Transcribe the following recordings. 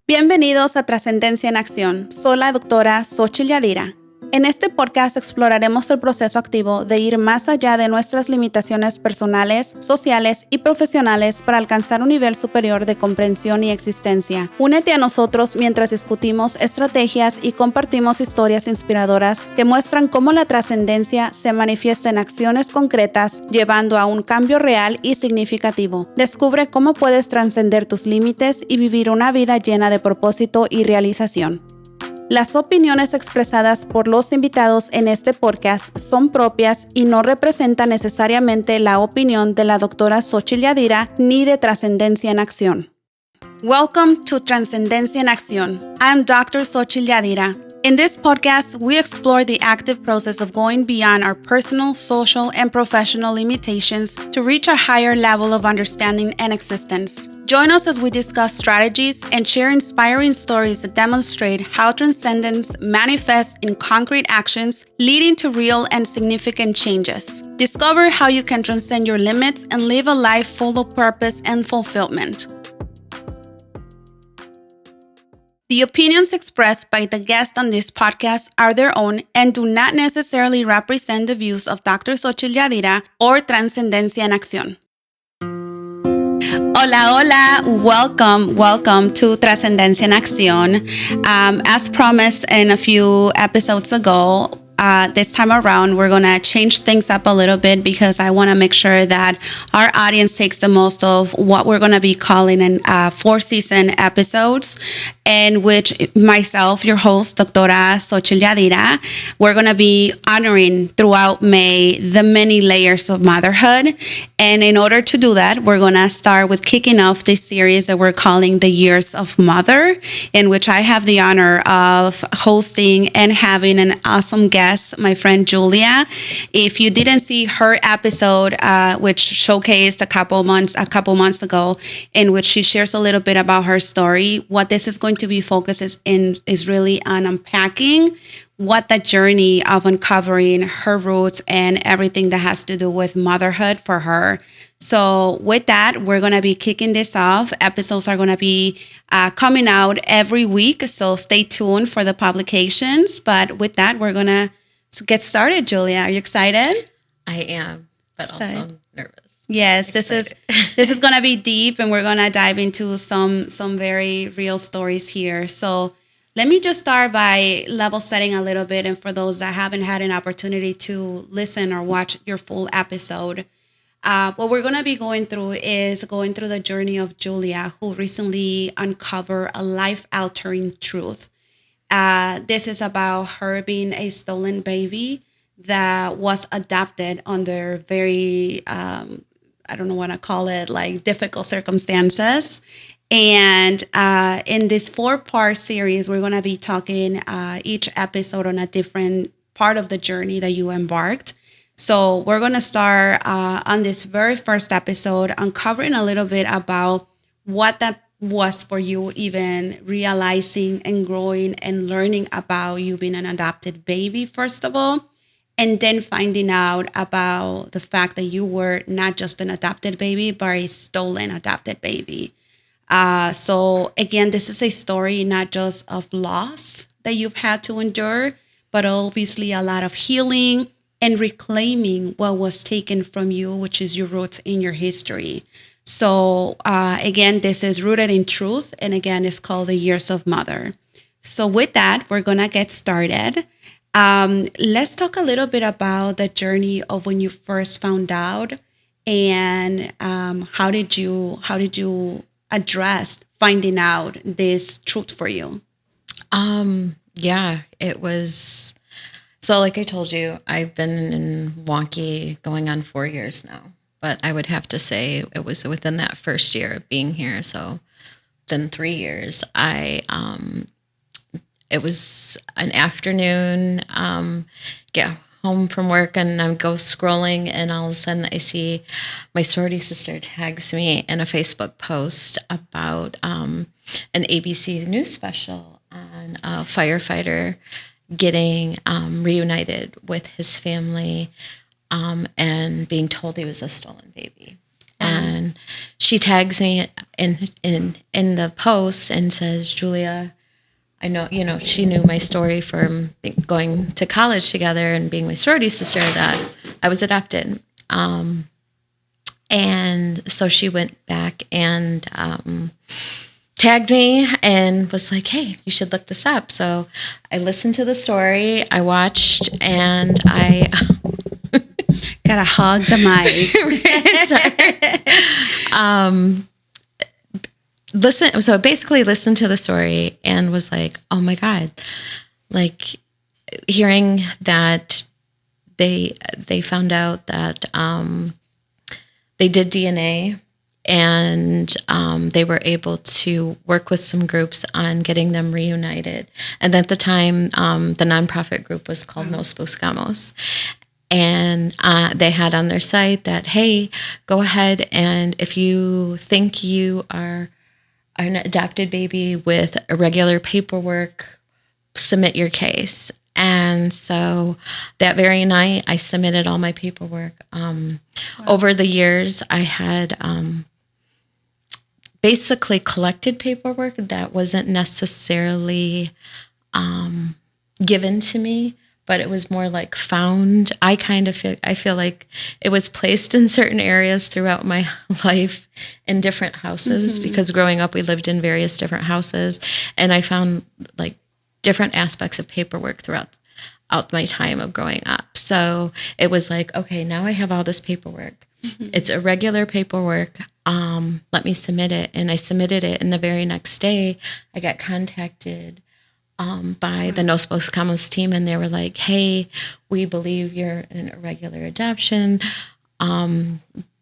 Bienvenidos a Trascendencia en Acción. Soy la doctora Xochitl Yadira. En este podcast exploraremos el proceso activo de ir más allá de nuestras limitaciones personales, sociales y profesionales para alcanzar un nivel superior de comprensión y existencia. Únete a nosotros mientras discutimos estrategias y compartimos historias inspiradoras que muestran cómo la trascendencia se manifiesta en acciones concretas, llevando a un cambio real y significativo. Descubre cómo puedes trascender tus límites y vivir una vida llena de propósito y realización. Las opiniones expresadas por los invitados en este podcast son propias y no representan necesariamente la opinión de la doctora Xochitl Yadira ni de Trascendencia en Acción. Welcome to Trascendencia en Acción. I'm Dr. Xochitl Yadira. In this podcast, we explore the active process of going beyond our personal, social, and professional limitations to reach a higher level of understanding and existence. Join us as we discuss strategies and share inspiring stories that demonstrate how transcendence manifests in concrete actions, leading to real and significant changes. Discover how you can transcend your limits and live a life full of purpose and fulfillment. The opinions expressed by the guests on this podcast are their own and do not necessarily represent the views of Dr. Xochitl Yadira or Trascendencia en Acción. Hola, hola. Welcome to Trascendencia en Acción. As promised in a few episodes ago, this time around, we're going to change things up a little bit because I want to make sure that our audience takes the most of what we're going to be calling in 4-season episodes, in which myself, your host, Doctora Xochitl Yadira, we're going to be honoring throughout May the many layers of motherhood. And in order to do that, we're going to start with kicking off this series that we're calling The Years of Mother, in which I have the honor of hosting and having an awesome guest, my friend Julea. If you didn't see her episode, which showcased a couple months ago, in which she shares a little bit about her story, what this is going to be focused is really on unpacking what the journey of uncovering her roots and everything that has to do with motherhood for her. So with that, we're going to be kicking this off. Episodes are going to be coming out every week, so stay tuned for the publications. But with that, we're going to get started. Julia, are you excited? I am, but also nervous. Yes, this is going to be deep, and we're going to dive into some very real stories here. So let me just start by level setting a little bit. And for those that haven't had an opportunity to listen or watch your full episode, what we're going to be going through the journey of Julea, who recently uncovered a life-altering truth. This is about her being a stolen baby that was adopted under very, I don't know what I call it, like difficult circumstances. And in this 4-part series, we're going to be talking each episode on a different part of the journey that you embarked. So we're going to start on this very first episode uncovering a little bit about what that was for you, even realizing and growing and learning about you being an adopted baby, first of all, and then finding out about the fact that you were not just an adopted baby, but a stolen adopted baby. So again, this is a story not just of loss that you've had to endure, but obviously a lot of healing and reclaiming what was taken from you, which is your roots in your history. So again, this is rooted in truth. And again, it's called The Years of Mother. So with that, we're going to get started. Let's talk a little bit about the journey of when you first found out, and how did you address finding out this truth for you? Yeah, it was. So like I told you, I've been in wonky going on 4 years now, but I would have to say it was within that first year of being here. So within 3 years, it was an afternoon, get home from work and I go scrolling, and all of a sudden I see my sorority sister tags me in a Facebook post about an ABC news special on a firefighter getting reunited with his family and being told he was a stolen baby. Wow. and she tags me in the post and says, Julia, I know, she knew my story from going to college together and being my sorority sister, that I was adopted. And so she went back and tagged me and was like, hey, you should look this up. So I listened to the story, I watched, and I gotta hug the mic. So basically listened to the story and was like, oh my God, like hearing that they found out that they did DNA, and they were able to work with some groups on getting them reunited. And at the time, the nonprofit group was called Nos Buscamos. And they had on their site that, hey, go ahead, and if you think you are an adopted baby with irregular paperwork, submit your case. And so that very night, I submitted all my paperwork. Over the years, I had basically collected paperwork that wasn't necessarily given to me, but it was more like found. I feel like it was placed in certain areas throughout my life in different houses, because growing up, we lived in various different houses, and I found like different aspects of paperwork throughout my time of growing up. So it was like, okay, now I have all this paperwork. It's irregular paperwork. Let me submit it. And I submitted it. And the very next day, I got contacted by the Nos Buscamos team. And they were like, hey, we believe you're an irregular adoption.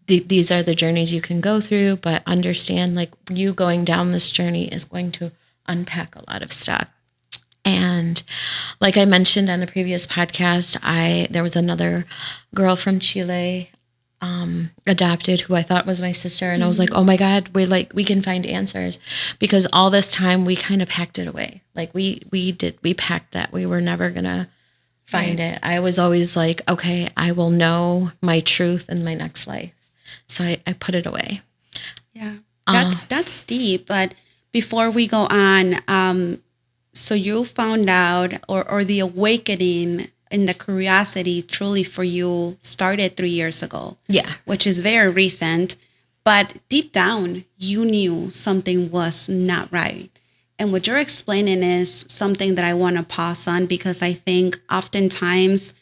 These are the journeys you can go through, but understand, like, you going down this journey is going to unpack a lot of stuff. And like I mentioned on the previous podcast, there was another girl from Chile adopted who I thought was my sister. And I was like, oh my God, we can find answers, because all this time we kind of packed it away. Like we packed that. We were never going to find it. I was always like, okay, I will know my truth in my next life. So I put it away. Yeah, that's deep. But before we go on, so you found out, or the awakening and the curiosity truly for you started 3 years ago. Yeah. Which is very recent. But deep down, you knew something was not right. And what you're explaining is something that I want to pause on, because I think oftentimes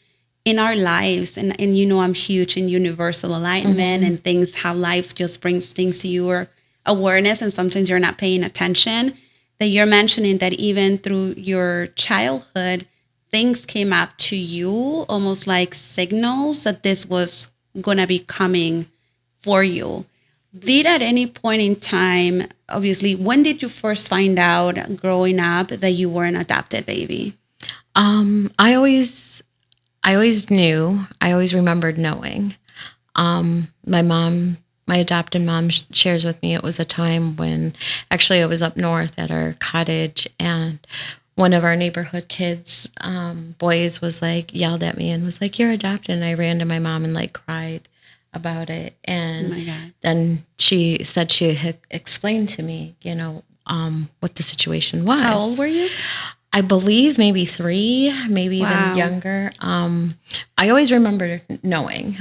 in our lives, and I'm huge in universal alignment and things, how life just brings things to your awareness, and sometimes you're not paying attention. That you're mentioning that even through your childhood, things came up to you almost like signals that this was going to be coming for you. Did at any point in time, obviously, when did you first find out growing up that you were an adopted baby? I always knew. I always remembered knowing. My adopted mom shares with me, it was a time when actually I was up north at our cottage, and one of our neighborhood kids, boys, was like, yelled at me and was like, you're adopted. And I ran to my mom and like cried about it. And then she said she had explained to me, what the situation was. How old were you? I believe maybe 3, maybe even younger. I always remember knowing.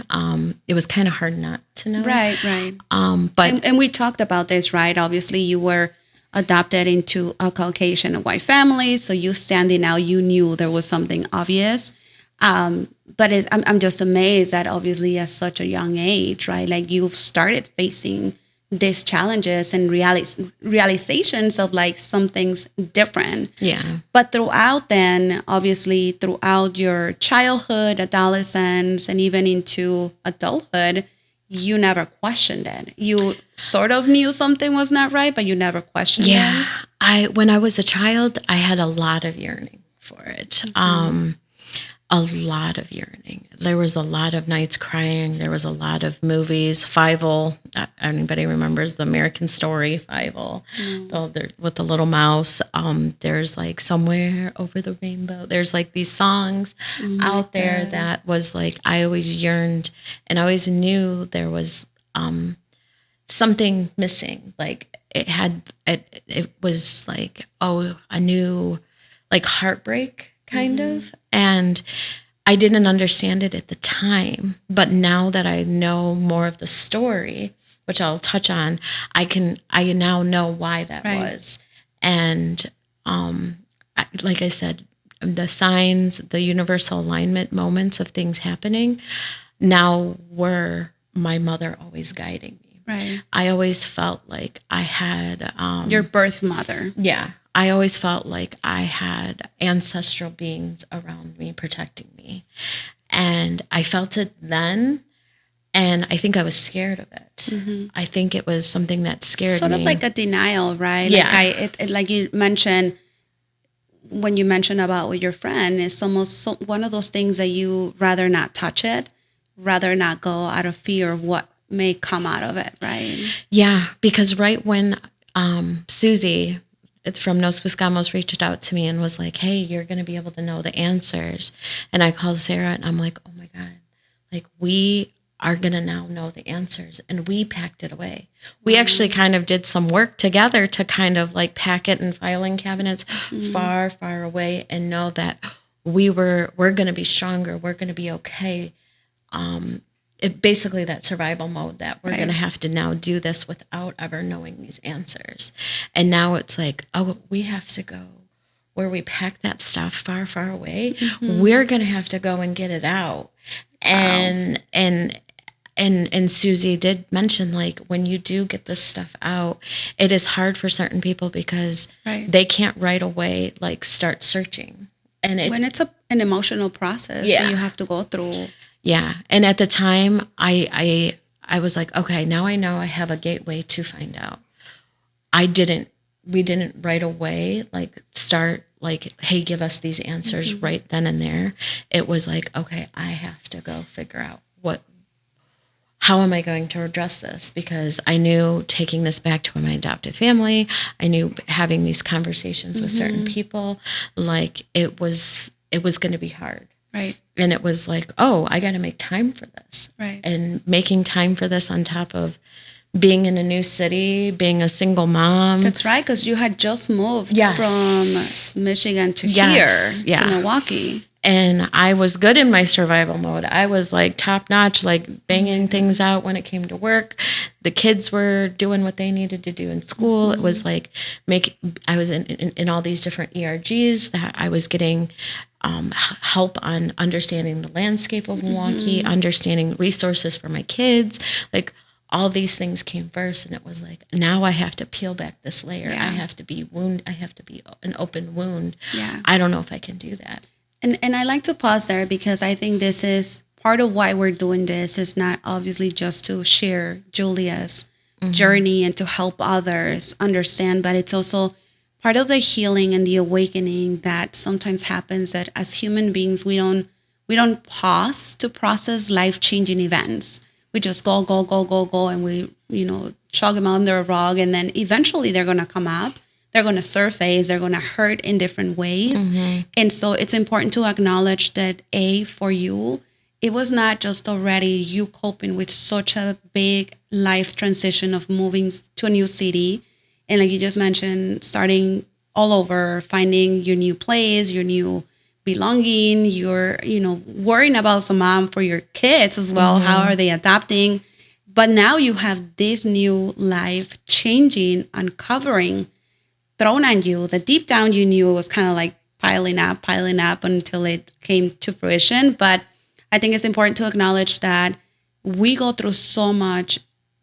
It was kind of hard not to know. Right. But and we talked about this, right? Obviously, you were adopted into a Caucasian and white family, so you standing out, you knew there was something obvious. But I'm just amazed that obviously at such a young age, right? Like you've started facing these challenges and realizations of like something's different. Yeah. But throughout your childhood, adolescence, and even into adulthood, you never questioned it. You sort of knew something was not right, but you never questioned it. When I was a child, I had a lot of yearning for it. A lot of yearning. There was a lot of nights crying. There was a lot of movies. Fievel. Anybody remembers the American Story? Fievel, with the little mouse. There's like Somewhere Over the Rainbow. There's like these songs out there that was like I always yearned, and I always knew there was something missing. Like it was like, a new, like, heartbreak kind of. And I didn't understand it at the time, but now that I know more of the story, which I'll touch on, I now know why that was. And like I said, the signs, the universal alignment moments of things happening now were my mother always guiding me. Right. I always felt like I had your birth mother. Yeah. I always felt like I had ancestral beings around me protecting me. And I felt it then. And I think I was scared of it. I think it was something that scared me. Sort of like a denial, right? Yeah. Like like you mentioned, when you mentioned about with your friend, it's almost one of those things that you rather not touch it, rather not go out of fear of what may come out of it, right? Yeah, because right when Susie from Nos Buscamos reached out to me and was like, hey, you're going to be able to know the answers. And I called Sarah and I'm like, oh my God, like we are going to now know the answers. And we packed it away. We actually kind of did some work together to kind of like pack it in filing cabinets far, far away and know that we're going to be stronger. We're going to be okay. Basically that survival mode that we're going to have to now do this without ever knowing these answers. And now it's like, we have to go where we pack that stuff far, far away. We're going to have to go and get it out. And Susie did mention, like, when you do get this stuff out, it is hard for certain people because they can't right away, like, start searching. And when it's an emotional process that you have to go through. Yeah. And at the time, I was like, okay, now I know I have a gateway to find out. We didn't right away, like, start, like, hey, give us these answers right then and there. It was like, okay, I have to go figure out how am I going to address this? Because I knew taking this back to my adopted family, I knew having these conversations with certain people, like, it was going to be hard. Right. And it was like, I got to make time for this. Right. And making time for this on top of being in a new city, being a single mom. That's right, because you had just moved from Michigan to here, to Milwaukee. And I was good in my survival mode. I was like top notch, like banging things out when it came to work. The kids were doing what they needed to do in school. It was like I was in all these different ERGs that I was getting help on understanding the landscape of Milwaukee, understanding resources for my kids. Like, all these things came first, and it was like, now I have to peel back this layer. I have to be I have to be an open wound. Yeah. I don't know if I can do that. And I like to pause there because I think this is part of why we're doing this. Is not obviously just to share Julia's journey and to help others understand, but it's also part of the healing and the awakening that sometimes happens, that as human beings, we don't pause to process life-changing events. We just go, and we, chug them under a rug, and then eventually they're going to come up. They're going to surface. They're going to hurt in different ways. And so it's important to acknowledge that, for you, it was not just already you coping with such a big life transition of moving to a new city. And like you just mentioned, starting all over, finding your new place, your new belonging, you're, worrying about some mom for your kids as well. How are they adapting? But now you have this new life changing, uncovering, thrown on you that deep down you knew it was kind of like piling up until it came to fruition. But I think it's important to acknowledge that we go through so much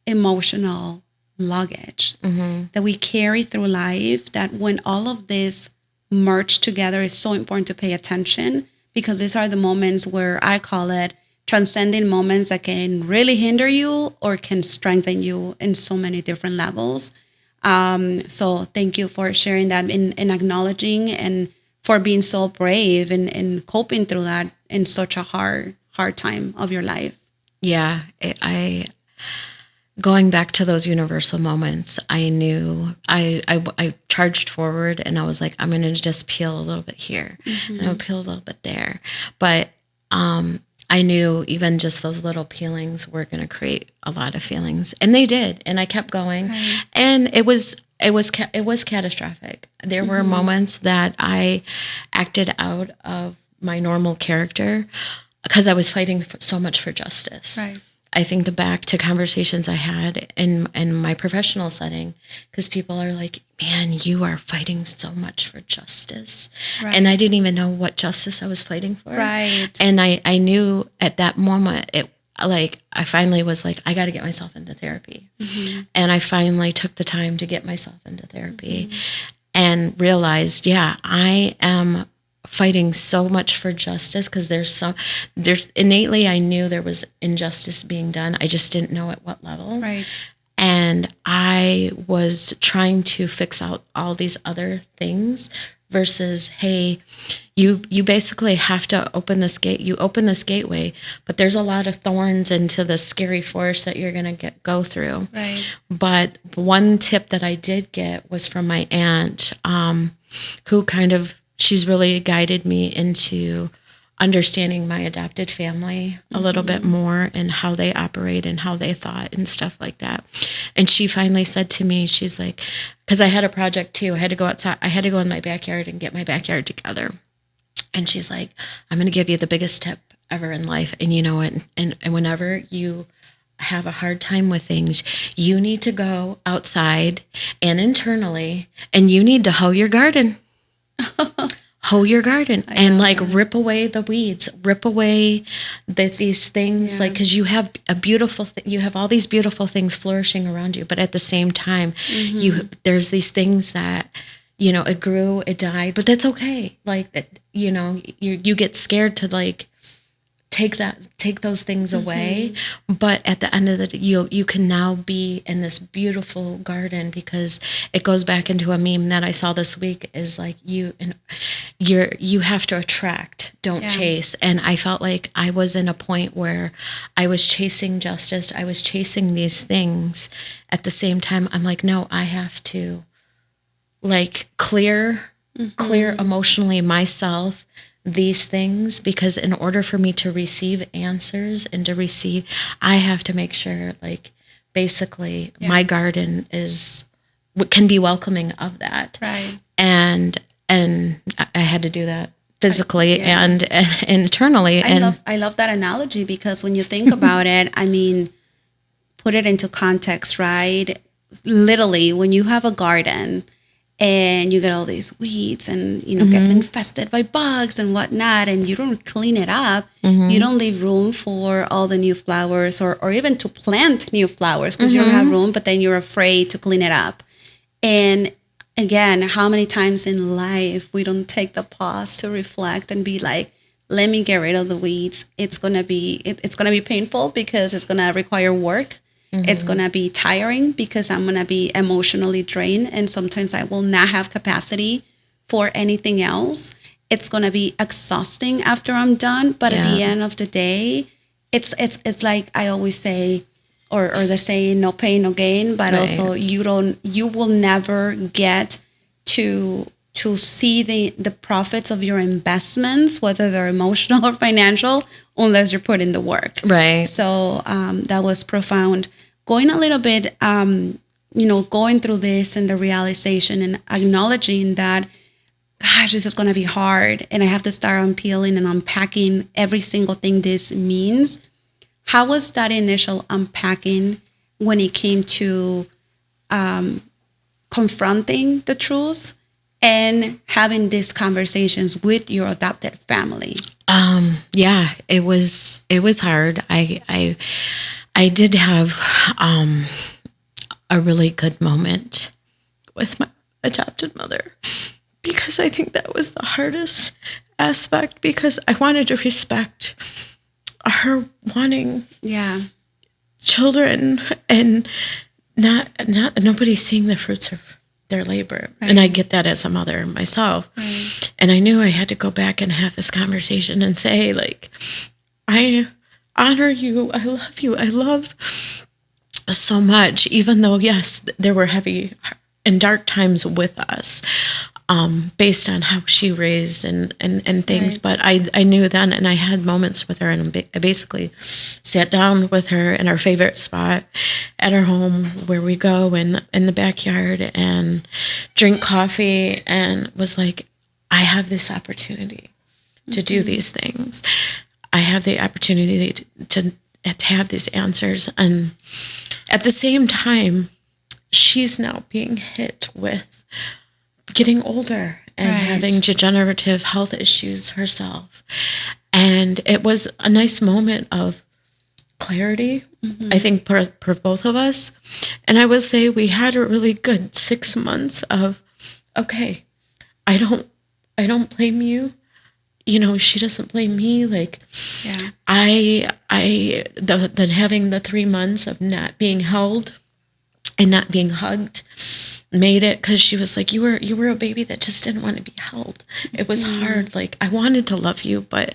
emotional luggage that we carry through life, that when all of this merge together, it's so important to pay attention, because these are the moments where I call it transcending moments that can really hinder you or can strengthen you in so many different levels. So thank you for sharing that and acknowledging, and for being so brave and coping through that in such a hard time of your life. Yeah, going back to those universal moments, I knew I charged forward, and I was like, I'm going to just peel a little bit here, and I'll peel a little bit there. But I I knew even just those little peelings were going to create a lot of feelings, and they did. And I kept going, right. And it was catastrophic. There were moments that I acted out of my normal character because I was fighting so much for justice. Right. I think back to conversations I had in my professional setting, because people are like, man, you are fighting so much for justice. Right. And I didn't even know what justice I was fighting for. Right. And I knew at that moment, I finally was like, I got to get myself into therapy. And I finally took the time to get myself into therapy and realized, yeah, I am fighting so much for justice because there's innately, I knew there was injustice being done. I just didn't know at what level. Right. And I was trying to fix out all these other things versus, hey, you basically have to open this gate. You open this gateway, but there's a lot of thorns into the scary forest that you're going to go through. Right. But one tip that I did get was from my aunt, who she's really guided me into understanding my adopted family a little bit more and how they operate and how they thought and stuff like that. And she finally said to me, she's like, because I had a project too. I had to go outside. I had to go in my backyard and get my backyard together. And she's like, I'm going to give you the biggest tip ever in life. And you know what? And whenever you have a hard time with things, you need to go outside and internally, and you need to hoe your garden. Hoe your garden and rip away the weeds, rip away these things, because you have a beautiful you have all these beautiful things flourishing around you, but at the same time there's these things that it grew, it died, but that's okay. You get scared to take those things away, but at the end of the day, you can now be in this beautiful garden, because it goes back into a meme that I saw this week is you have to attract, don't chase. And I felt like I was in a point where I was chasing justice, I was chasing these things. At the same time, I'm like, no, I have to clear emotionally myself these things, because in order for me to receive answers and to receive, I have to make sure basically my garden can be welcoming of that. Right. And I had to do that physically and internally. I love that analogy, because when you think about it, I mean, put it into context, right? Literally, when you have a garden and you get all these weeds and, gets infested by bugs and whatnot, and you don't clean it up, you don't leave room for all the new flowers or even to plant new flowers, because you don't have room, but then you're afraid to clean it up. And again, how many times in life we don't take the pause to reflect and be like, let me get rid of the weeds. It's going to be painful, because it's going to require work. It's going to be tiring, because I'm going to be emotionally drained, and sometimes I will not have capacity for anything else. It's going to be exhausting after I'm done, but at the end of the day, it's like I always say, or the saying, no pain, no gain, but also you will never get to see the profits of your investments, whether they're emotional or financial, unless you're putting the work. Right. So that was profound. Going a little bit, going through this and the realization and acknowledging that, gosh, this is going to be hard, and I have to start unpeeling and unpacking every single thing this means. How was that initial unpacking when it came to confronting the truth and having these conversations with your adopted family? It was hard. I did have a really good moment with my adopted mother, because I think that was the hardest aspect, because I wanted to respect her wanting children, and not nobody seeing the fruits of their labor. Right. And I get that as a mother myself. Right. And I knew I had to go back and have this conversation and say, I honor you. I love you. I love so much, even though, yes, there were heavy and dark times with us. based on how she raised and things. Right. But I knew then, and I had moments with her, and I basically sat down with her in our favorite spot at our home where we go in the backyard and drink coffee, and was like, I have this opportunity to do these things. I have the opportunity to have these answers. And at the same time, she's now being hit with getting older and having degenerative health issues herself. And it was a nice moment of clarity, I think, for both of us. And I would say we had a really good 6 months of, okay, I don't blame you. You know, she doesn't blame me. Like, then having the 3 months of not being held and not being hugged made it, because she was like, you were a baby that just didn't want to be held. It was hard. Like, I wanted to love you, but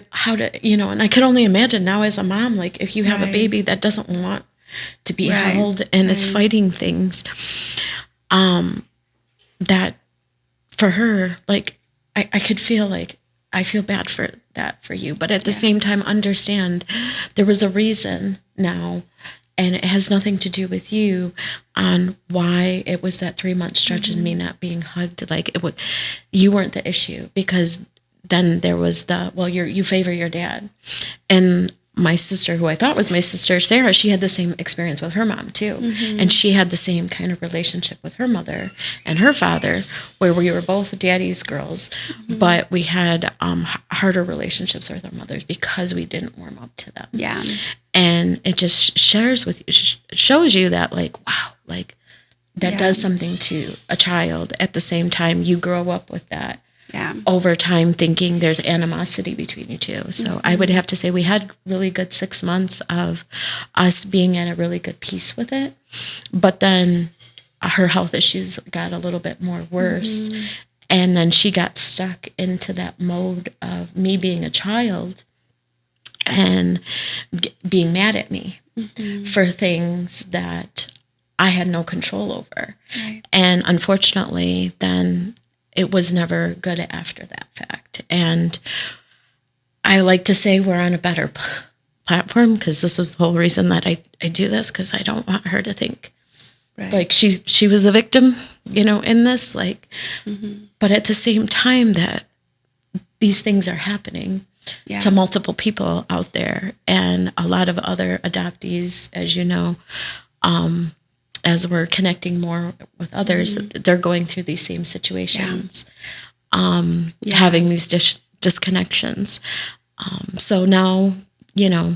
how to, you know, and I could only imagine now as a mom, like, if you have a baby that doesn't want to be held and is fighting things, that for her, like, I could feel like, I feel bad for that for you, but at the same time, understand there was a reason now, and it has nothing to do with you on why it was that 3 month stretch and me not being hugged. Like, you weren't the issue, because then there was you favor your dad. And my sister, who I thought was my sister, Sarah, she had the same experience with her mom too. And she had the same kind of relationship with her mother and her father, where we were both daddy's girls, but we had harder relationships with our mothers because we didn't warm up to them. Yeah. And it just shows you that, like, wow, like, that does something to a child. At the same time, you grow up with that. Yeah. Over time, thinking there's animosity between you two. So I would have to say we had really good 6 months of us being at a really good peace with it. But then her health issues got a little bit more worse. And then she got stuck into that mode of me being a child and being mad at me for things that I had no control over. Right. And unfortunately, then it was never good after that fact. And I like to say we're on a better platform, because this is the whole reason that I do this, because I don't want her to think like she was a victim, you know, in this, like, but at the same time that these things are happening to multiple people out there, and a lot of other adoptees, as you know, as we're connecting more with others, they're going through these same situations, having these disconnections. So now, you know,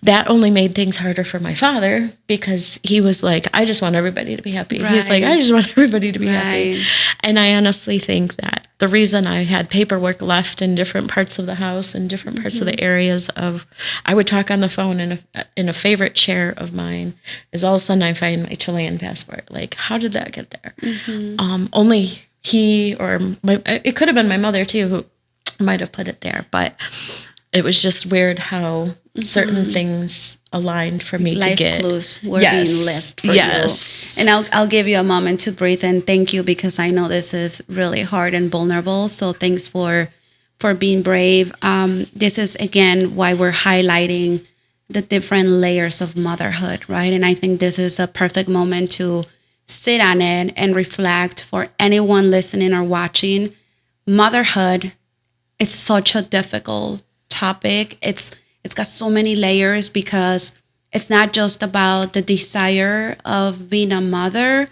that only made things harder for my father, because he was like, I just want everybody to be happy. He's like, I just want everybody to be happy. And I honestly think that the reason I had paperwork left in different parts of the house and different parts of the areas of, I would talk on the phone in a favorite chair of mine, is all of a sudden I find my Chilean passport. Like, how did that get there? Only he, or it could have been my mother too, who might have put it there, but it was just weird how certain things aligned for me to get. Life clues were being left for you. And I'll give you a moment to breathe, and thank you, because I know this is really hard and vulnerable. So thanks for being brave. This is, again, why we're highlighting the different layers of motherhood, right? And I think this is a perfect moment to sit on it and reflect. For anyone listening or watching, motherhood, it's such a difficult topic. It's got so many layers, because it's not just about the desire of being a mother,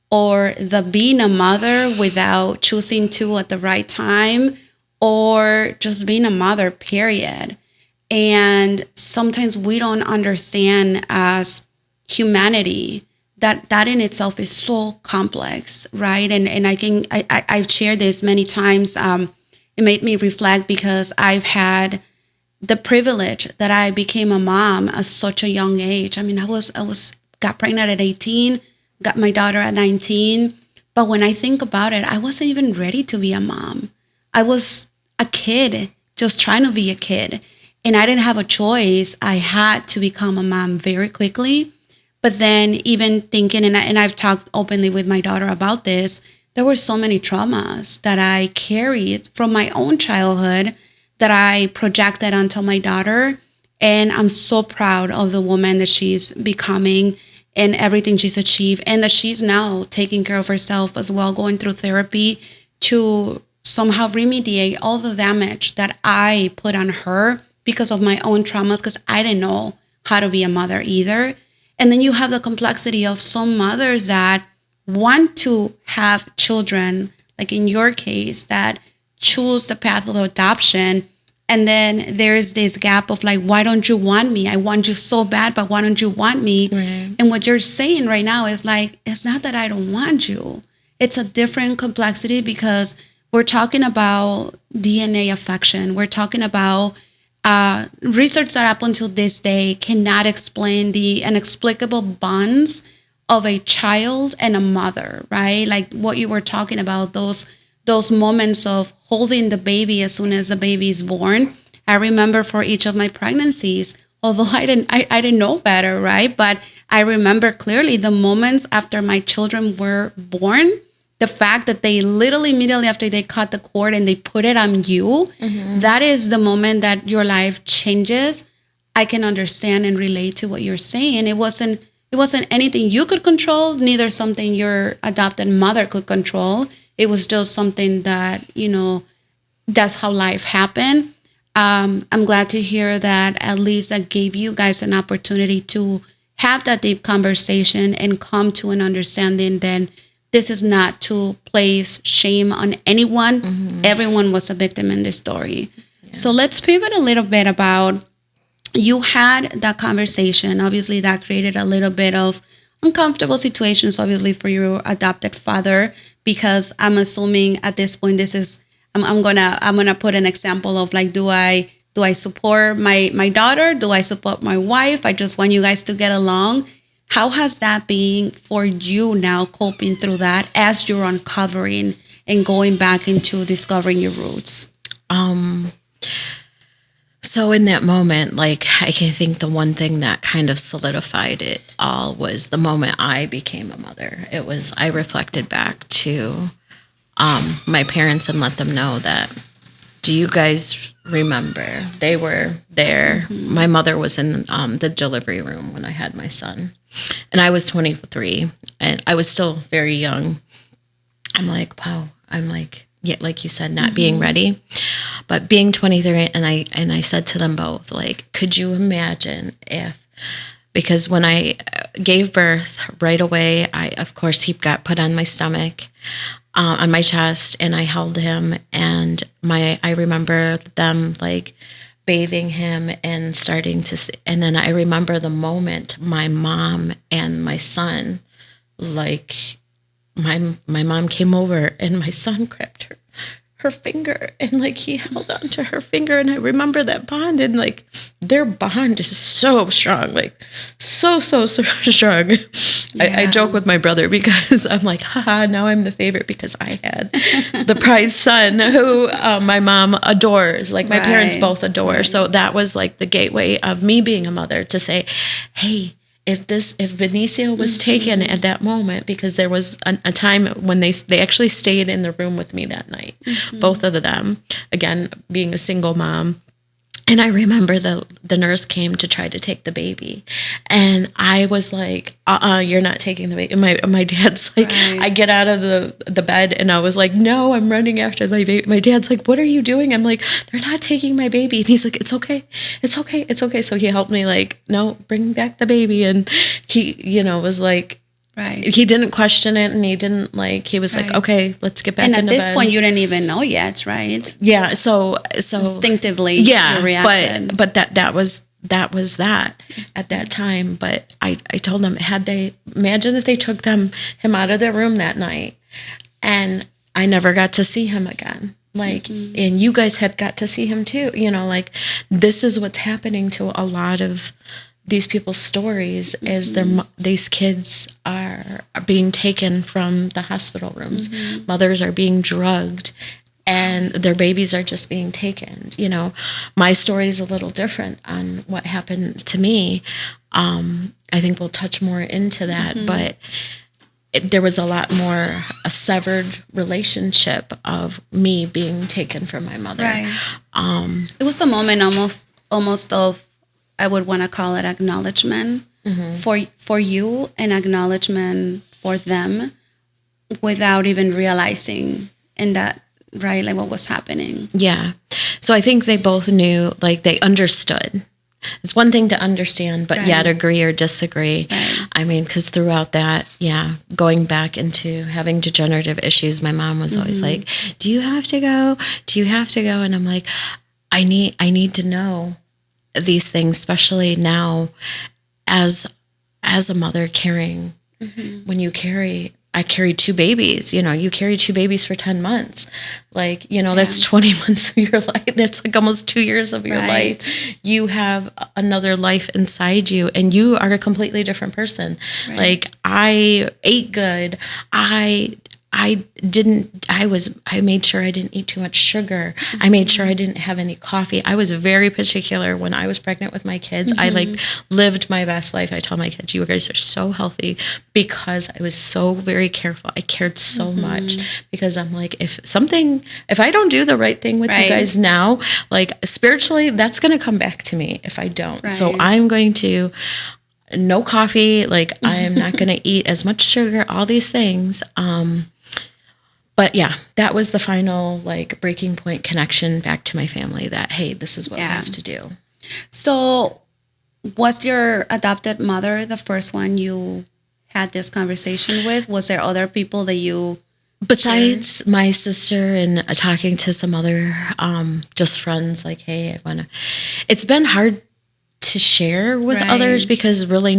or the being a mother without choosing to at the right time, or just being a mother, period. And sometimes we don't understand as humanity that in itself is so complex, right? And I've shared this many times. It made me reflect, because I've had the privilege that I became a mom at such a young age. I mean, I got pregnant at 18, got my daughter at 19. But when I think about it, I wasn't even ready to be a mom. I was a kid, just trying to be a kid. And I didn't have a choice. I had to become a mom very quickly. But then even thinking, and I've talked openly with my daughter about this, there were so many traumas that I carried from my own childhood that I projected onto my daughter. And I'm so proud of the woman that she's becoming and everything she's achieved, and that she's now taking care of herself as well, going through therapy to somehow remediate all the damage that I put on her because of my own traumas, because I didn't know how to be a mother either. And then you have the complexity of some mothers that want to have children, like in your case, that choose the path of adoption. And then there's this gap of like, why don't you want me? I want you so bad, but why don't you want me? Right. And what you're saying right now is like, it's not that I don't want you. It's a different complexity because we're talking about DNA affection. We're talking about research that up until this day cannot explain the inexplicable bonds of a child and a mother, right? Like what you were talking about, those moments of holding the baby as soon as the baby is born. I remember for each of my pregnancies, although I didn't know better, right? But I remember clearly the moments after my children were born, the fact that they literally immediately after they cut the cord and they put it on you, that is the moment that your life changes. I can understand and relate to what you're saying. It wasn't anything you could control, neither something your adopted mother could control. It was just something that, that's how life happened. I'm glad to hear that at least that gave you guys an opportunity to have that deep conversation and come to an understanding that this is not to place shame on anyone. Everyone was a victim in this story. Yeah. So let's pivot a little bit about, you had that conversation. Obviously, that created a little bit of uncomfortable situations, obviously, for your adopted father, because I'm assuming at this point, this is, I'm gonna put an example of like, do I support my daughter? Do I support my wife? I just want you guys to get along. How has that been for you now, coping through that as you're uncovering and going back into discovering your roots? So in that moment, like, I can think the one thing that kind of solidified it all was the moment I became a mother. It was, I reflected back to my parents and let them know that, do you guys remember? They were there. My mother was in the delivery room when I had my son. And I was 23, and I was still very young. I'm like, wow. I'm like, yeah, like you said, not being ready, but being 23. And I said to them both, like, could you imagine if, because when I gave birth right away, of course, he got put on my stomach, on my chest, and I held him, and I remember them like bathing him and starting to, and then I remember the moment my mom and my son, like my mom came over and my son grabbed her finger, and like he held on to her finger, and I remember that bond, and like their bond is so strong, like so strong. Yeah. I joke with my brother because I'm like, haha, now I'm the favorite because I had the prize son who my mom adores, like my parents both adore. Right. So that was like the gateway of me being a mother, to say, hey, if Benicio was taken at that moment, because there was a time when they actually stayed in the room with me that night, both of them, again, being a single mom. And I remember the nurse came to try to take the baby, and I was like, you're not taking the baby. And my dad's like, I get out of the bed, and I was like, no, I'm running after my baby. My dad's like, what are you doing? I'm like, they're not taking my baby. And he's like, it's okay. So he helped me, like, no, bring back the baby. And he, was like, he didn't question it, and he didn't he was like, okay, let's get back into bed. And at this point, you didn't even know yet, right? Yeah. So instinctively, yeah, you reacted. but that was that at that time. But I told them, imagine if they took him out of the room that night, and I never got to see him again. And you guys had got to see him too. This is what's happening to a lot of these people's stories, is these kids are being taken from the hospital rooms. Mothers are being drugged, and their babies are just being taken. My story is a little different on what happened to me. I think we'll touch more into that, but there was a lot more a severed relationship of me being taken from my mother. Right. It was a moment almost of, I would want to call it acknowledgement for you, and acknowledgement for them, without even realizing in that, right, like what was happening. Yeah. So I think they both knew, like they understood. It's one thing to understand, but yet agree or disagree. Right. I mean, because throughout that, going back into having degenerative issues, my mom was always like, "Do you have to go? Do you have to go?" And I'm like, I need to know these things, especially now as a mother carrying. When I carried 2 babies, you carry 2 babies for 10 months. Like, that's 20 months of your life. That's like almost 2 years of your life. You have another life inside you, and you are a completely different person. Right. Like, I ate good. I made sure I didn't eat too much sugar. I made sure I didn't have any coffee. I was very particular when I was pregnant with my kids. I lived my best life. I tell my kids, you guys are so healthy, because I was so very careful. I cared so much, because I'm like, if I don't do the right thing with you guys now, like spiritually, that's going to come back to me if I don't. Right. So I'm going to, no coffee. Like I am not going to eat as much sugar, all these things. But yeah, that was the final like breaking point connection back to my family that, hey, this is what we have to do. So was your adopted mother the first one you had this conversation with? Was there other people that you... Besides my sister and talking to some other just friends, like, hey, I want to... It's been hard to share with others, because really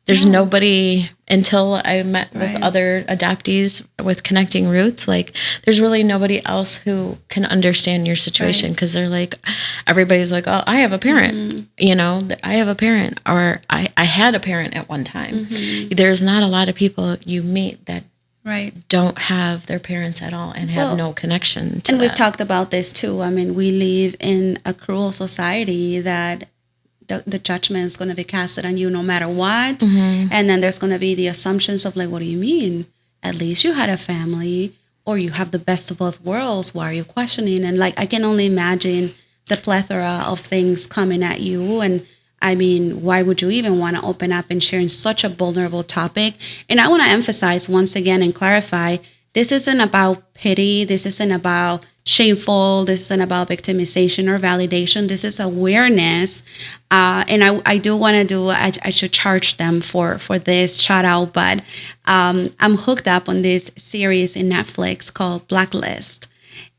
there's nobody, until I met with other adoptees with Connecting Roots, like there's really nobody else who can understand your situation, because they're like, everybody's like, oh, I have a parent, I have a parent, or I had a parent at one time. There's not a lot of people you meet that don't have their parents at all and have no connection to And we've talked about this too. I mean, we live in a cruel society that the judgment is going to be casted on you no matter what. And then there's going to be the assumptions of like, what do you mean? At least you had a family, or you have the best of both worlds. Why are you questioning? And like, I can only imagine the plethora of things coming at you. And I mean, why would you even want to open up and share in such a vulnerable topic? And I want to emphasize once again and clarify, this isn't about pity. This isn't about shameful. This isn't about victimization or validation. This is awareness. And I do want to do, I should charge them for this shout out, but I'm hooked up on this series in Netflix called Blacklist.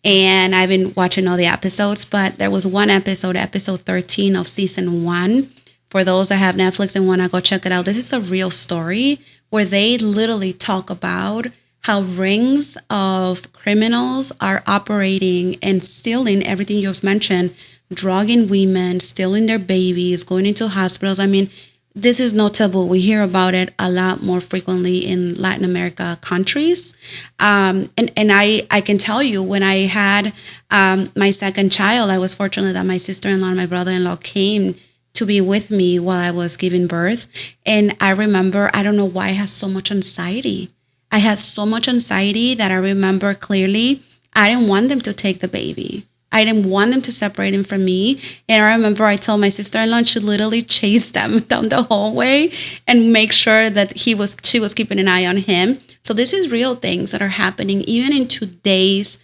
And I've been watching all the episodes, but there was one episode 13 of season 1. For those that have Netflix and want to go check it out, this is a real story where they literally talk about how rings of criminals are operating and stealing everything you've mentioned, drugging women, stealing their babies, going into hospitals. I mean, this is no taboo. We hear about it a lot more frequently in Latin America countries. And I can tell you, when I had my second child, I was fortunate that my sister-in-law and my brother-in-law came to be with me while I was giving birth. And I remember, I don't know why I had so much anxiety. I had so much anxiety that I remember clearly, I didn't want them to take the baby. I didn't want them to separate him from me. And I remember I told my sister-in-law she literally chased them down the hallway and make sure that she was keeping an eye on him. So this is real things that are happening even in today's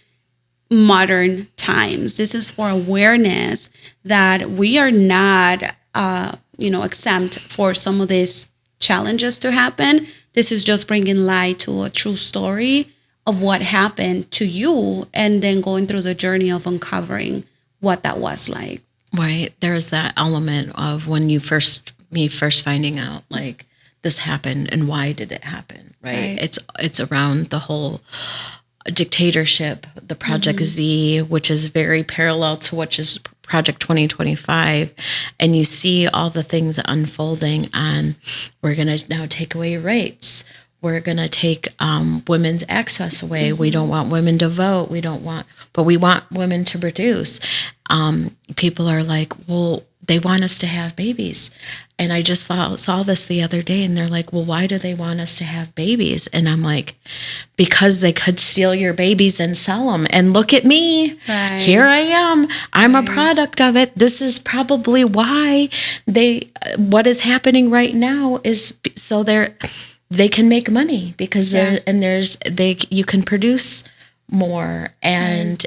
modern times. This is for awareness that we are not, exempt for some of these challenges to happen. This is just bringing light to a true story of what happened to you, and then going through the journey of uncovering what that was like. Right. There's that element of when me first finding out like this happened and why did it happen, right? It's around the whole dictatorship, the Project Z, which is very parallel to what is Project 2025. And you see all the things unfolding, and we're going to now take away rights. We're going to take women's access away. We don't want women to vote. But we want women to produce. People are like, well, they want us to have babies. And I just saw this the other day, and they're like, well, why do they want us to have babies? And I'm like, because they could steal your babies and sell them. And look at me. Right. Here I am. I'm a product of it. This is probably why what is happening right now is so they can make money, because you can produce more, and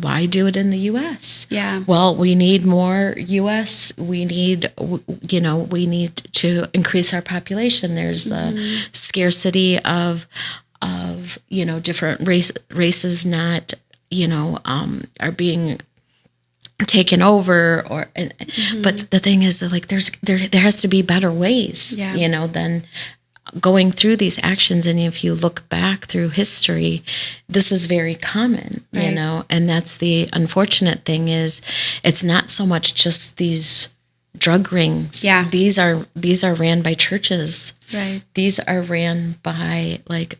why do it in the US? Yeah. Well, we need more US. We need to increase our population. There's the scarcity of different races not are being taken over, but the thing is that, like, there has to be better ways, than going through these actions. And if you look back through history, this is very common, and that's the unfortunate thing, is it's not so much just these drug rings. Yeah. These are ran by churches. Right. These are ran by, like,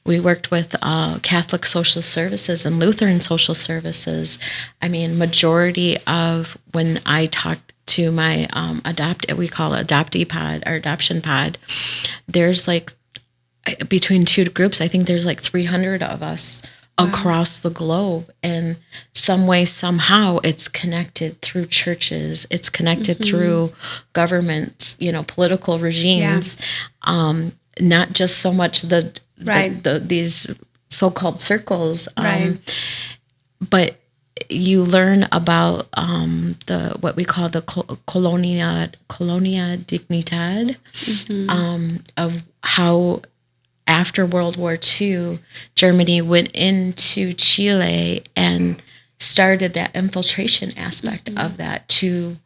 we worked with Catholic social services and Lutheran social services. I mean, majority of when I talked to my we call it adoptee pod or adoption pod, there's like, between two groups, I think there's like 300 of us across the globe, and some way, somehow, it's connected through churches, it's connected through governments, political regimes, not just so much these so-called circles, but you learn about what we call the colonia dignidad, of how after World War II, Germany went into Chile and started that infiltration aspect of that to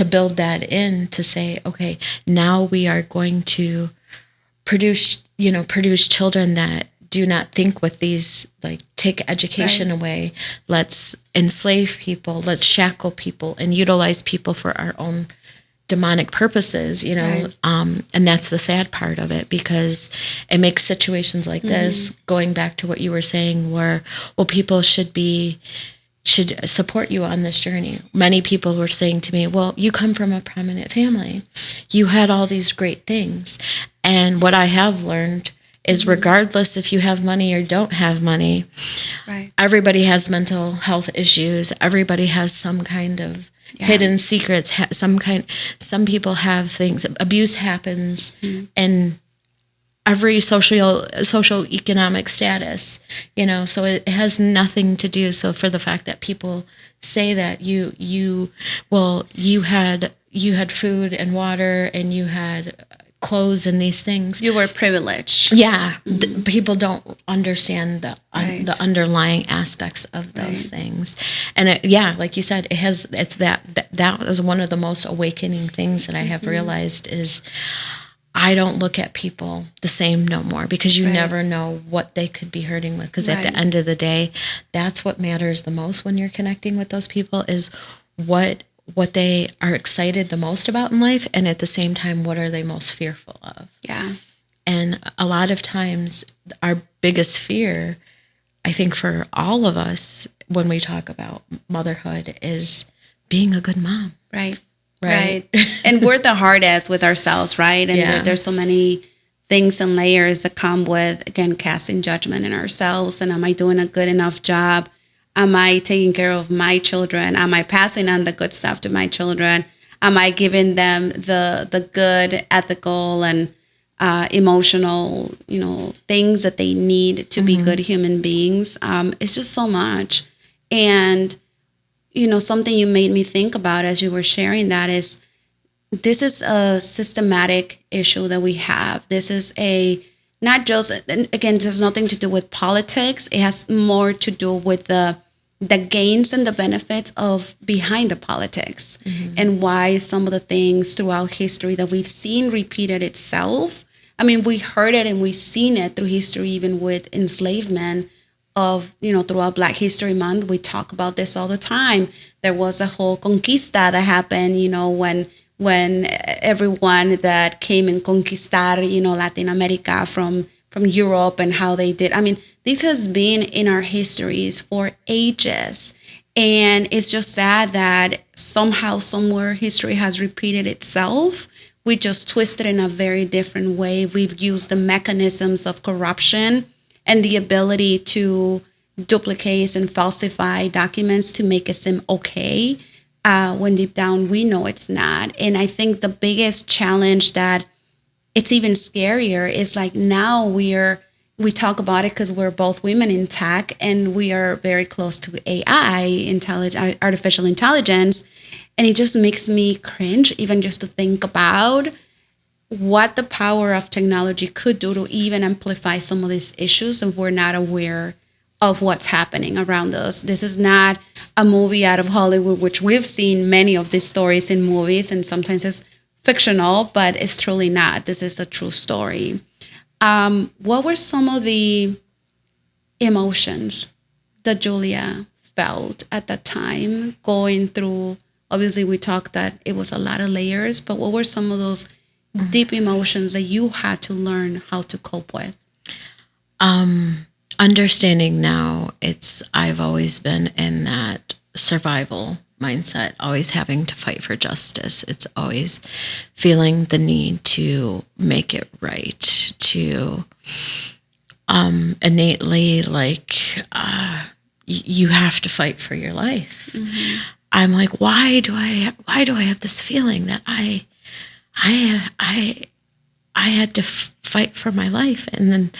build that in, to say, okay, now we are going to produce children that do not think with these, like, take education away. Let's enslave people. Let's shackle people and utilize people for our own demonic purposes, and that's the sad part of it, because it makes situations like this, going back to what you were saying, where, well, people should support you on this journey. Many people were saying to me, well, you come from a prominent family. You had all these great things. And what I have learned is, regardless if you have money or don't have money, everybody has mental health issues. Everybody has some kind of hidden secrets. Some people have things. Abuse happens in every social economic status. So it has nothing to do. So for the fact that people say that you had food and water, and you had clothes and these things, you were privileged. Yeah. People don't understand the underlying aspects of those things. And like you said, that was one of the most awakening things that I have realized, is I don't look at people the same no more, because you never know what they could be hurting with. Because at the end of the day, that's what matters the most when you're connecting with those people, is what they are excited the most about in life, and at the same time, what are they most fearful of? Yeah. And a lot of times, our biggest fear, I think, for all of us, when we talk about motherhood, is being a good mom. Right. And we're the hardest with ourselves, right? And there's so many things and layers that come with, again, casting judgment in ourselves. And am I doing a good enough job? Am I taking care of my children? Am I passing on the good stuff to my children? Am I giving them the good, ethical, and emotional, things that they need to be good human beings? It's just so much. And, something you made me think about as you were sharing that is, this is a systematic issue that we have. This is not just, again, this has nothing to do with politics. It has more to do with the gains and the benefits of behind the politics, and why some of the things throughout history that we've seen repeated itself. I mean, we heard it and we've seen it through history, even with enslavement throughout Black History Month. We talk about this all the time. There was a whole conquista that happened, when everyone that came and conquistar, Latin America from from Europe and how they did. I mean, this has been in our histories for ages. And it's just sad that somehow, somewhere, history has repeated itself. We just twisted in a very different way. We've used the mechanisms of corruption and the ability to duplicate and falsify documents to make it seem okay, when deep down we know it's not. And I think the biggest challenge that it's even scarier is like now we talk about it because we're both women in tech and we are very close to AI, artificial intelligence. And it just makes me cringe even just to think about what the power of technology could do to even amplify some of these issues if we're not aware of what's happening around us. This is not a movie out of Hollywood, which we've seen many of these stories in movies, and sometimes it's fictional, but it's truly not. This is a true story. What were some of the emotions that Julea felt at that time going through? Obviously, we talked that it was a lot of layers, but what were some of those deep emotions that you had to learn how to cope with? Understanding now, I've always been in that survival mindset, always having to fight for justice. It's always feeling the need to make it right, to innately, like, you have to fight for your life. Mm-hmm. I'm like, why do I have this feeling that I had to fight for my life? And then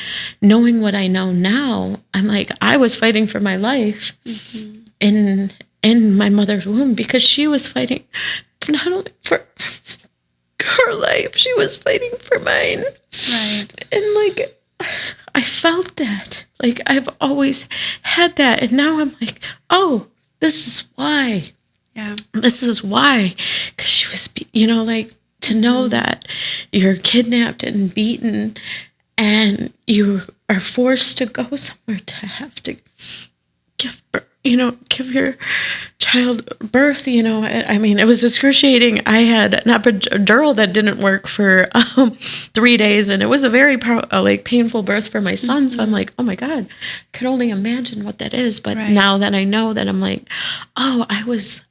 knowing what I know now, I'm like, I was fighting for my life in my mother's womb because she was fighting not only for her life, she was fighting for mine. Right. And like, I felt that. Like, I've always had that. And now I'm like, oh, this is why. Yeah. This is why. Because she was, like, to know that you're kidnapped and beaten and you are forced to go somewhere to have to give birth, give your child birth, I mean, it was excruciating. I had an epidural that didn't work for 3 days, and it was a very painful birth for my son. So I'm like, oh my God, I could only imagine what that is. But now that I know that, I'm like, oh, I was,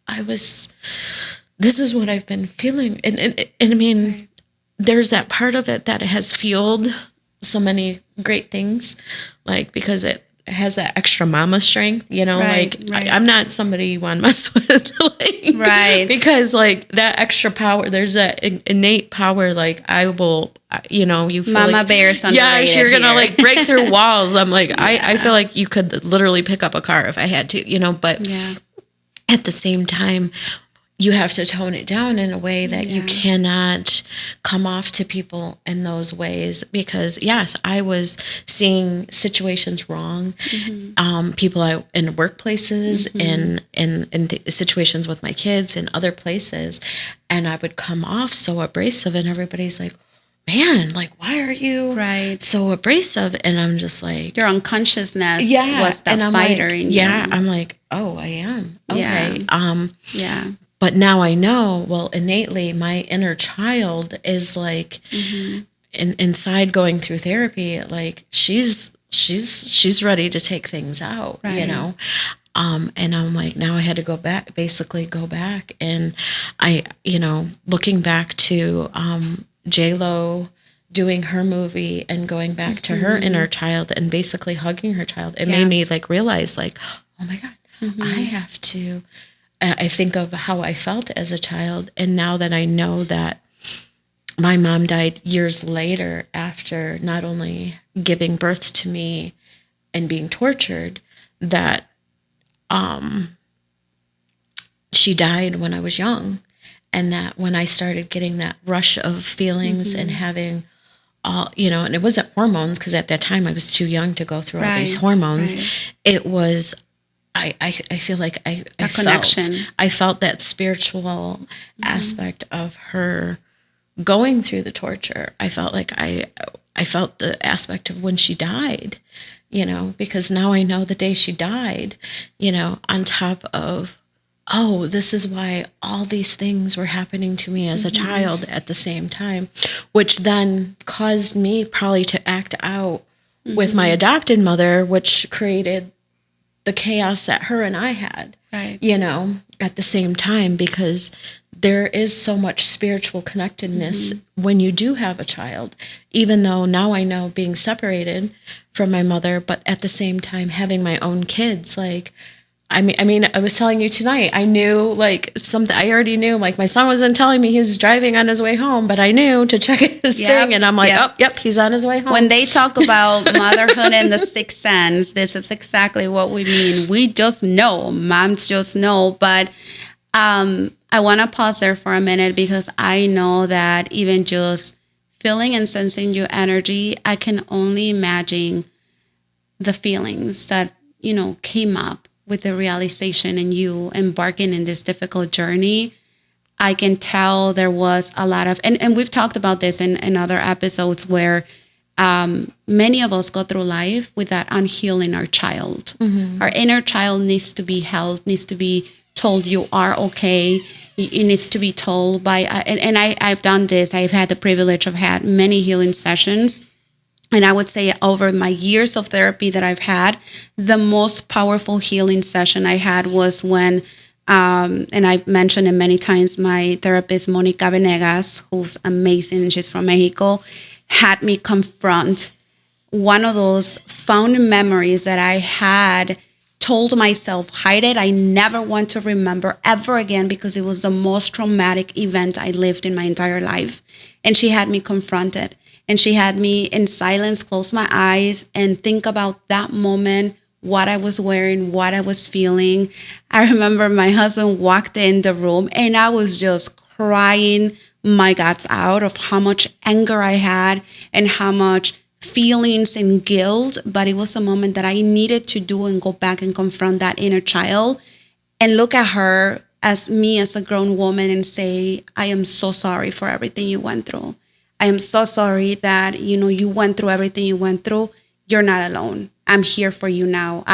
this is what I've been feeling. And I mean, there's that part of it that has fueled so many great things, like, because it has that extra mama strength, I'm not somebody you want to mess with, because like that extra power, there's that innate power, like I will, you feel mama like, bear's yes, you're gonna here. like break through walls. I'm like, I feel like you could literally pick up a car if I had to, but at the same time, you have to tone it down in a way that you cannot come off to people in those ways, because yes, I was seeing situations wrong, people in workplaces, in situations with my kids in other places, and I would come off so abrasive, and everybody's like, man, like, why are you so abrasive? And I'm just like, your unconsciousness was that fighter in you. I'm like, oh, I am. Okay. But now I know, well, innately, my inner child is like, inside going through therapy, like she's ready to take things out, And I'm like, now I had to go back. And I, looking back to J-Lo doing her movie and going back to her inner child and basically hugging her child, it made me like realize, like, oh my God, I have to. I think of how I felt as a child, and now that I know that my mom died years later after not only giving birth to me and being tortured, that she died when I was young, and that when I started getting that rush of feelings and having all, and it wasn't hormones, because at that time I was too young to go through all these hormones. It was, I feel like I felt that spiritual aspect of her going through the torture. I felt like I felt the aspect of when she died, because now I know the day she died, on top of, oh, this is why all these things were happening to me as a child at the same time, which then caused me probably to act out with my adopted mother, which created the chaos that her and I had, Right. you know, at the same time, because there is so much spiritual connectedness when you do have a child, even though now I know being separated from my mother, but at the same time having my own kids, like, I mean, I was telling you tonight, I knew like something, I already knew, like my son wasn't telling me he was driving on his way home, but I knew to check his thing, and I'm like, oh, yep, he's on his way home. When they talk about motherhood and the sixth sense, this is exactly what we mean. We just know, moms just know. But I want to pause there for a minute, because I know that even just feeling and sensing your energy, I can only imagine the feelings that, you know, came up with the realization and you embarking in this difficult journey. I can tell there was a lot of, and we've talked about this in other episodes, where many of us go through life with that unhealed inner child. Our inner child needs to be held, needs to be told you are okay. It needs to be told by, and I've done this. I've had the privilege of had many healing sessions. And I would say over my years of therapy that I've had, the most powerful healing session I had was when, and I've mentioned it many times, my therapist, Monica Venegas, who's amazing, she's from Mexico, had me confront one of those found memories that I had told myself, hide it. I never want to remember ever again, because it was the most traumatic event I lived in my entire life. And she had me confront it. And she had me in silence, close my eyes and think about that moment, what I was wearing, what I was feeling. I remember my husband walked in the room and I was just crying my guts out of how much anger I had and how much feelings and guilt. But it was a moment that I needed to do and go back and confront that inner child and look at her as me, as a grown woman, and say, I am so sorry for everything you went through. I am so sorry that, you know, you went through everything you went through. You're not alone. I'm here for you now.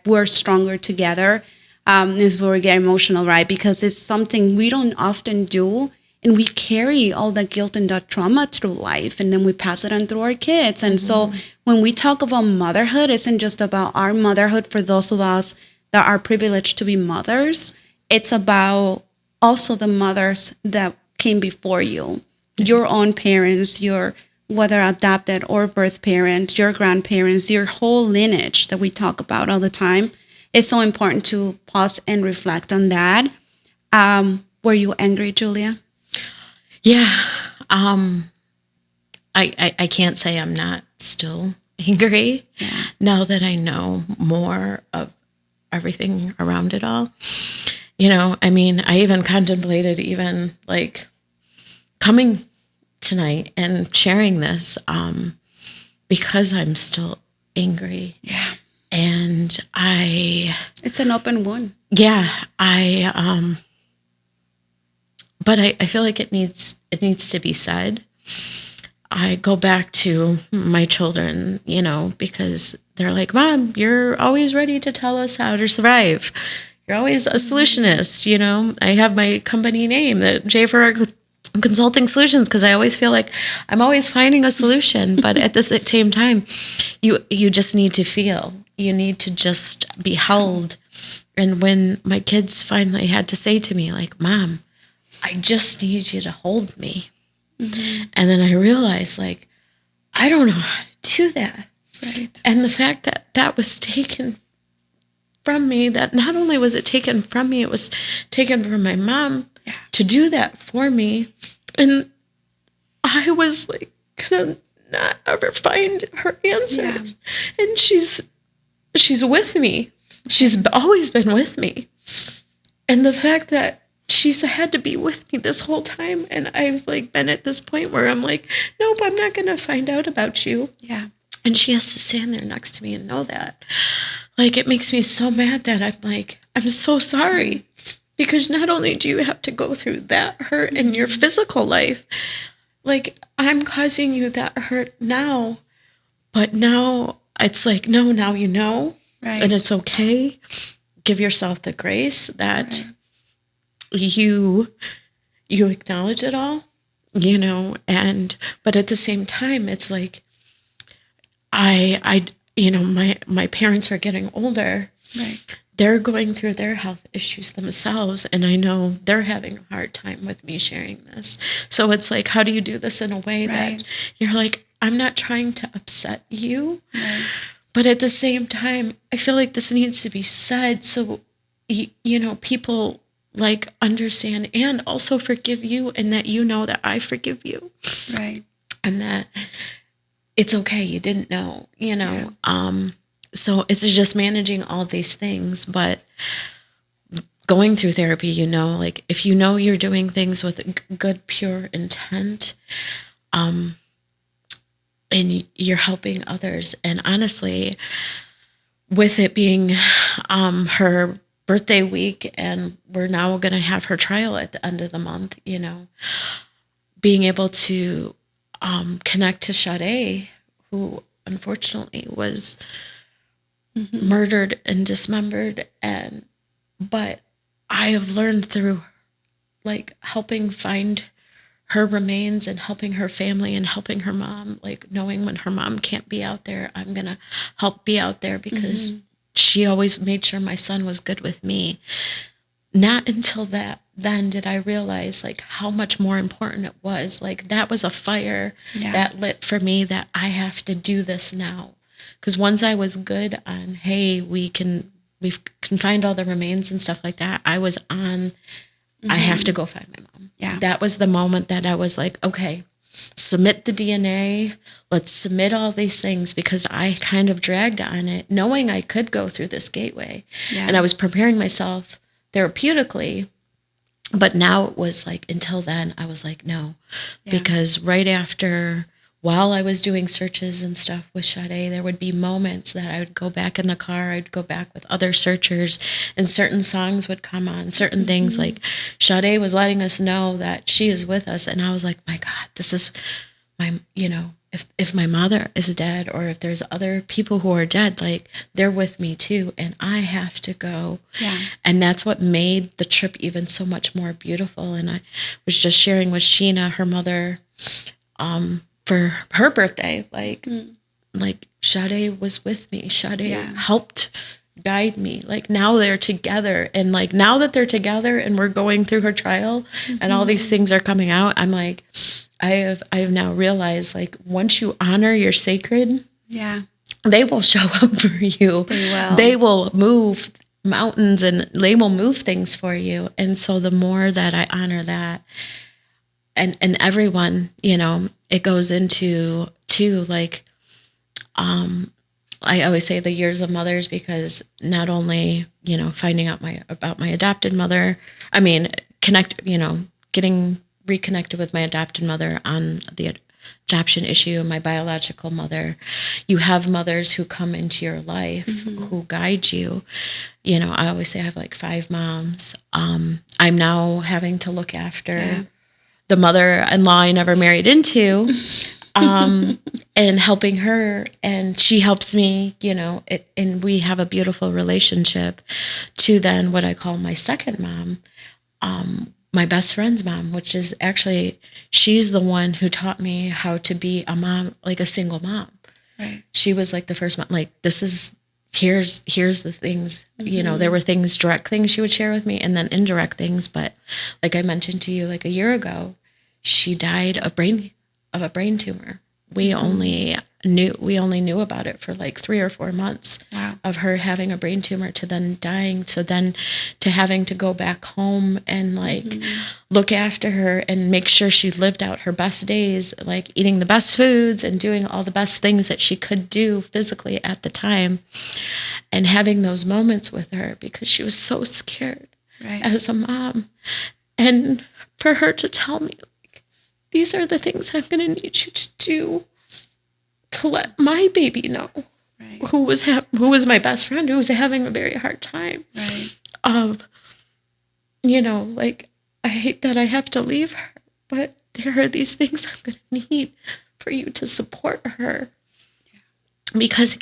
We're stronger together. This is where we get emotional, right? Because it's something we don't often do. And we carry all that guilt and that trauma through life. And then we pass it on through our kids. And so when we talk about motherhood, it isn't just about our motherhood for those of us that are privileged to be mothers. It's about also the mothers that came before you. Your own parents, your whether adopted or birth parents, your grandparents, your whole lineage that we talk about all the time. It's so important to pause and reflect on that. Were you angry, Julia? Yeah. I can't say I'm not still angry now that I know more of everything around it all. You know, I mean, I even contemplated even like coming tonight and sharing this because I'm still angry. Yeah. And it's an open wound. Yeah. But I feel like it needs to be said. I go back to my children, you know, because they're like, Mom, you're always ready to tell us how to survive. You're always a solutionist, you know. I have my company name, the J Ferrara Consulting Solutions, because I always feel like I'm always finding a solution. But at the same time, you just need to feel. You need to just be held. And when my kids finally had to say to me, like, Mom, I just need you to hold me. Mm-hmm. And then I realized, like, I don't know how to do that. Right. And the fact that that was taken from me, that not only was it taken from me, it was taken from my mom to do that for me. And I was like, gonna not ever find her answer. Yeah. And she's with me. She's always been with me. And the fact that she's had to be with me this whole time, and I've like been at this point where I'm like, nope, I'm not gonna find out about you. Yeah. And she has to stand there next to me and know that. Like, it makes me so mad that I'm like, I'm so sorry. Because not only do you have to go through that hurt in your physical life, like, I'm causing you that hurt now. But now it's like, no, now you know. Right. And it's okay. Give yourself the grace that you acknowledge it all, you know. And but at the same time, it's like, my parents are getting older. Right. They're going through their health issues themselves, and I know they're having a hard time with me sharing this. So it's like, how do you do this in a way that you're like, I'm not trying to upset you, but at the same time, I feel like this needs to be said so, people like understand and also forgive you, and that you know that I forgive you. Right. And that it's okay, you didn't know, so it's just managing all these things, but going through therapy, like if you're doing things with good, pure intent, and you're helping others. And honestly, with it being her birthday week, and we're now going to have her trial at the end of the month, being able to connect to Sade, who unfortunately was murdered and dismembered, but I have learned through like helping find her remains and helping her family and helping her mom, like knowing when her mom can't be out there, I'm gonna help be out there, because she always made sure my son was good with me. Not until then did I realize like how much more important it was. Like that was a fire that lit for me, that I have to do this now. Because once I was good on, hey, we can find all the remains and stuff like that, I was on, I have to go find my mom. Yeah. That was the moment that I was like, okay, submit the DNA. Let's submit all these things, because I kind of dragged on it, knowing I could go through this gateway. Yeah. And I was preparing myself therapeutically. But now it was like, until then, I was like, no. Yeah. Because right after, while I was doing searches and stuff with Sade, there would be moments that I would go back in the car, I'd go back with other searchers, and certain songs would come on, certain things, like Sade was letting us know that she is with us. And I was like, my God, this is my, if my mother is dead, or if there's other people who are dead, like they're with me too, and I have to go. Yeah. And that's what made the trip even so much more beautiful. And I was just sharing with Sheena, her mother, for her birthday, like Sade was with me. Sade helped guide me. Like now they're together, and like now that they're together and we're going through her trial and all these things are coming out, I'm like, I have now realized, like, once you honor your sacred, they will show up for you. They will. They will move mountains and they will move things for you. And so the more that I honor that, and everyone, it goes into too, like, I always say the years of mothers, because not only, finding out about my adopted mother, getting reconnected with my adopted mother on the adoption issue, my biological mother, you have mothers who come into your life who guide you. I always say I have like 5 moms. I'm now having to look after the mother-in-law I never married into, and helping her, and she helps me, and we have a beautiful relationship to then what I call my second mom, my best friend's mom, which is actually, she's the one who taught me how to be a mom, like a single mom. Right. She was like the first mom, like, here's the things, there were things, direct things she would share with me, and then indirect things. But like I mentioned to you, like a year ago, she died of a brain tumor. We only knew about it for like 3 or 4 months of her having a brain tumor, to then dying, so then to having to go back home and like look after her and make sure she lived out her best days, like eating the best foods and doing all the best things that she could do physically at the time, and having those moments with her, because she was so scared as a mom. And for her to tell me, these are the things I'm going to need you to do to let my baby know, who was my best friend, who was having a very hard time, of, like, I hate that I have to leave her, but there are these things I'm going to need for you to support her. Because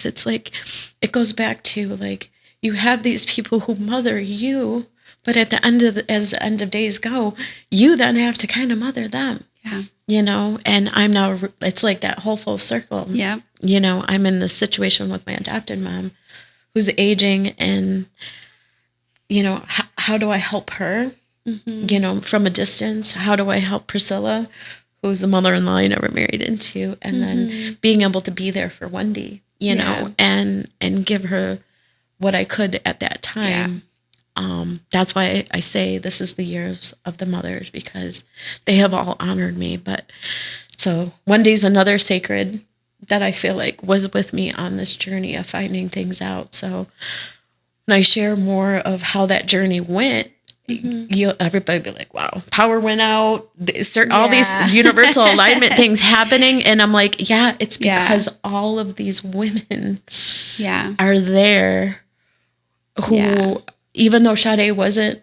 it's like, it goes back to, like, you have these people who mother you, but at the end of as the end of days go, you then have to kind of mother them. Yeah. and I'm now, it's like that whole full circle. Yeah. I'm in this situation with my adopted mom who's aging, and, how do I help her, from a distance? How do I help Priscilla, who's the mother-in-law I never married into, and then being able to be there for Wendy, and give her what I could at that time. That's why I say this is the years of the mothers, because they have all honored me. But so Wendy's another sacred that I feel like was with me on this journey of finding things out. So when I share more of how that journey went, everybody be like, wow, power went out, all these universal alignment things happening. And I'm like, yeah, it's because all of these women are there who, even though Sade wasn't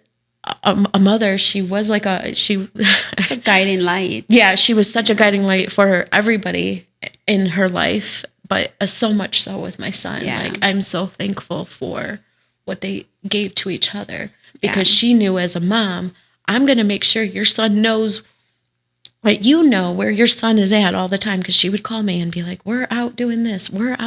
a mother, she was like it's a guiding light. Yeah, she was such a guiding light for everybody in her life, but so much so with my son. Like, I'm so thankful for what they gave to each other, because she knew as a mom, I'm going to make sure your son knows, like, where your son is at all the time, because she would call me and be like, we're out doing this. Right.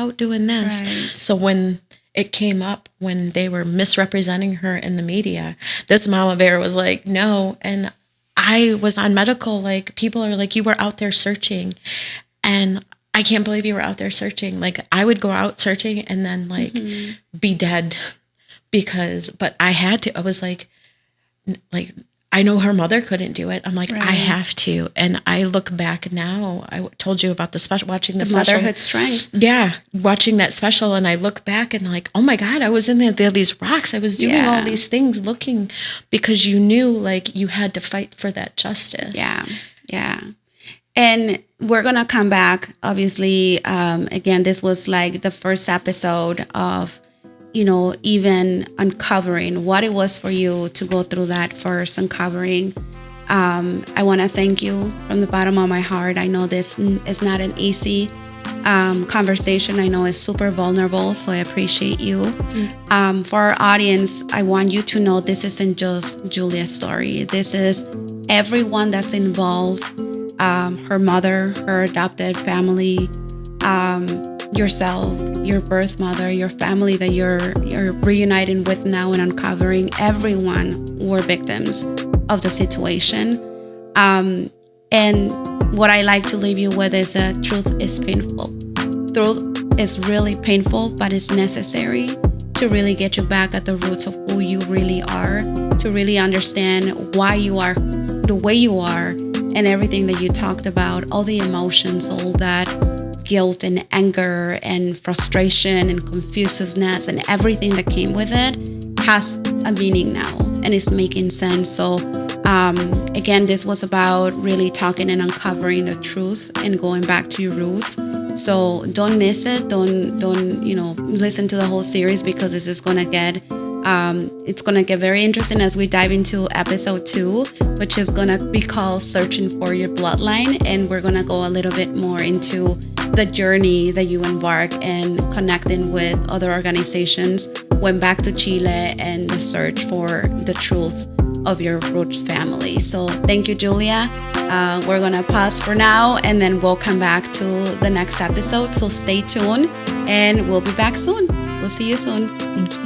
So when it came up, when they were misrepresenting her in the media, this mama bear was like, no. And I was on medical, like, people are like, you were out there searching. And I can't believe you were out there searching. Like, I would go out searching and then, like, be dead but I had to. I was like, I know her mother couldn't do it. I'm like, I have to. And I look back now. I told you about the special, watching the special. Motherhood strength. Yeah, watching that special, and I look back and like, oh my God, I was in there, these rocks. I was doing all these things, looking, because you knew, like, you had to fight for that justice. Yeah. And we're going to come back, obviously. Again, this was like the first episode of, even uncovering what it was for you to go through that first uncovering. I want to thank you from the bottom of my heart. I know this is not an easy conversation. I know it's super vulnerable, so I appreciate you. For our audience, I want you to know this isn't just Julia's story. This is everyone that's involved. Her mother, her adopted family, yourself, your birth mother, your family that you're reuniting with now and uncovering. Everyone were victims of the situation. And what I like to leave you with is that truth is painful. Truth is really painful, but it's necessary to really get you back at the roots of who you really are, to really understand why you are the way you are, and everything that you talked about, all the emotions, all that guilt and anger and frustration and confusedness and everything that came with it has a meaning now and it's making sense. So again, this was about really talking and uncovering the truth and going back to your roots. So don't miss it. Don't listen to the whole series, because this is gonna get it's gonna get very interesting as we dive into episode 2, which is gonna be called Searching for Your Bloodline, and we're gonna go a little bit more into the journey that you embark and connecting with other organizations, went back to Chile, and the search for the truth of your root family. So thank you, Julia. We're gonna pause for now, and then we'll come back to the next episode. So stay tuned, and we'll be back soon. We'll see you soon. Thank you.